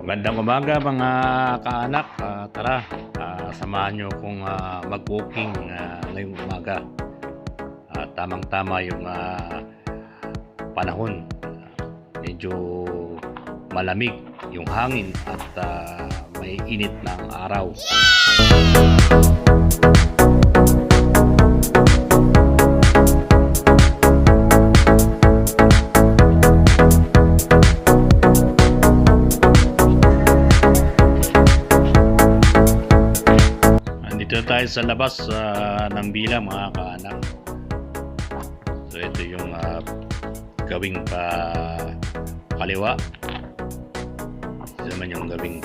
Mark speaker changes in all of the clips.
Speaker 1: Magandang umaga mga kaanak. Tara, samahan nyo kung mag-walking ngayong umaga. Tamang-tama yung panahon. Medyo malamig yung hangin at may init ng araw. Dito tayo sa labas ng Bila mga kaanak. So ito yung gawing kaliwa. Ito naman yung gawing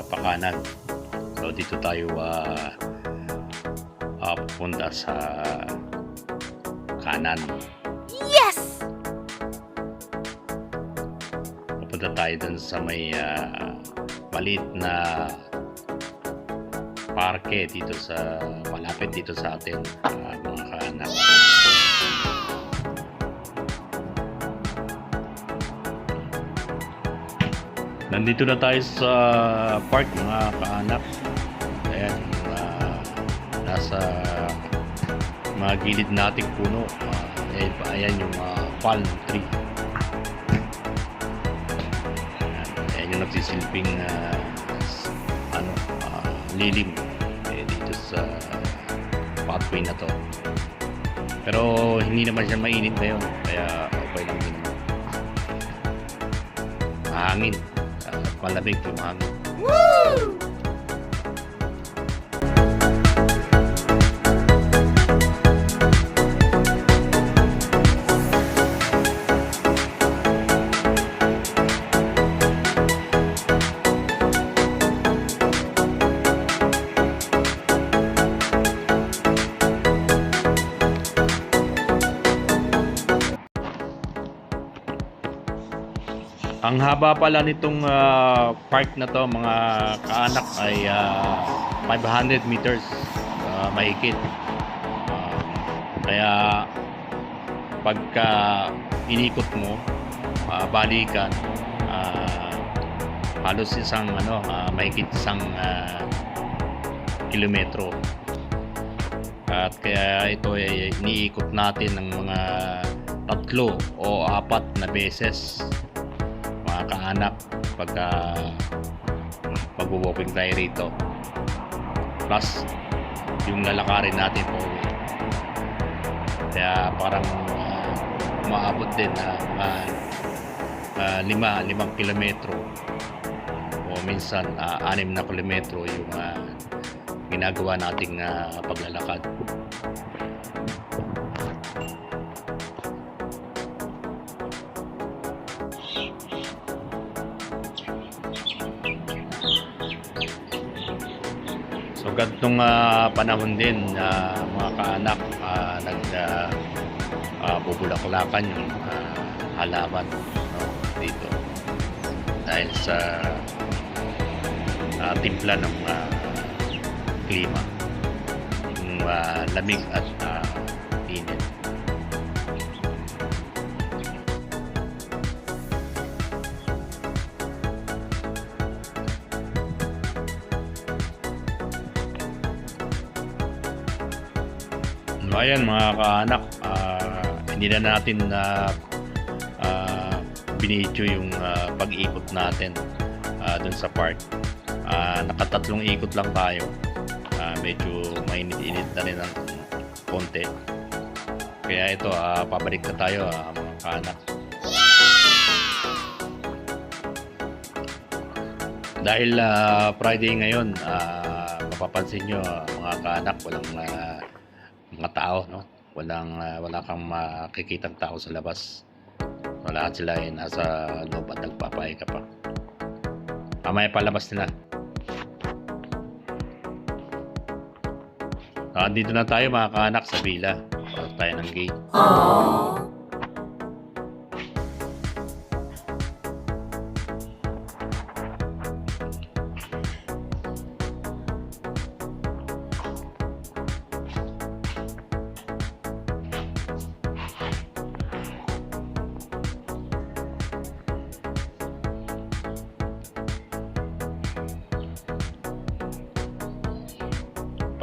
Speaker 1: pakanan. So dito tayo pupunta sa kanan.
Speaker 2: Yes!
Speaker 1: Pupunta tayo dun sa may maliit na parke dito sa malapit dito sa atin mga kaanak. Nandito na tayo sa park mga kaanak. Ayan, nasa mga gilid nating puno. Ayan yung palm tree. Ayan yung nagsisilbing lilim dito sa pathway na to, pero hindi naman siya mainit ngayon kaya okay lang din, mahangin, malamig yung hangin. Woo! Ang haba pala nitong park na to mga kaanak ay 500 meters mahigit. Kaya pagka inikot mo balikan halos isang mahigit isang kilometro. At kaya ito ay iniikot natin ng mga 3 o 4 na beses mga kaanak pagka mag-walking tayo rito, plus yung lalakarin natin po uwi. Kaya parang umaabot din na 5 kilometro o minsan 6 na kilometro yung ginagawa nating paglalakad. So ganitong panahon din mga kaanak, bubulaklakan yung halaman dito dahil sa timpla ng klima, yung lamig at init. Ayan mga kaanak, hindi na natin binidyo yung pag-ikot natin dun sa park. Nakatatlong ikot lang tayo. Medyo mainit-init na rin ng konti. Kaya ito, pabalik na tayo mga kaanak. Dahil Friday ngayon, mapapansin nyo mga kaanak, walang mga tao, no? Wala kang makikitang tao sa labas. Lahat sila ay nasa loob at nagpapahinga pa. Mamaya palabas nila. Dito na tayo mga kaanak sa Bila. Para tayo ng gate. Aww.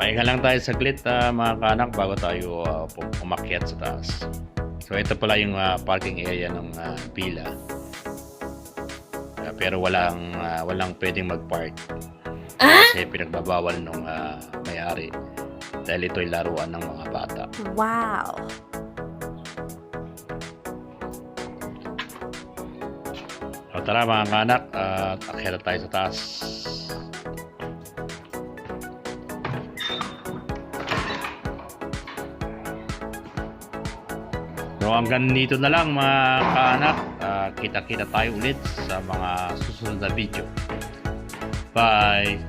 Speaker 1: Pahinga lang tayo saglit mga kaanak bago tayo umakyat sa taas. So ito pala yung parking area ng villa. Pero walang pwedeng mag-park. Kasi pinagbabawal nung may-ari. Dahil ito'y laruan ng mga bata.
Speaker 2: Wow!
Speaker 1: So tara mga kaanak, akyat tayo sa taas. So hanggang dito na lang mga kaanak. Kita-kita tayo ulit sa mga susunod na video. Bye!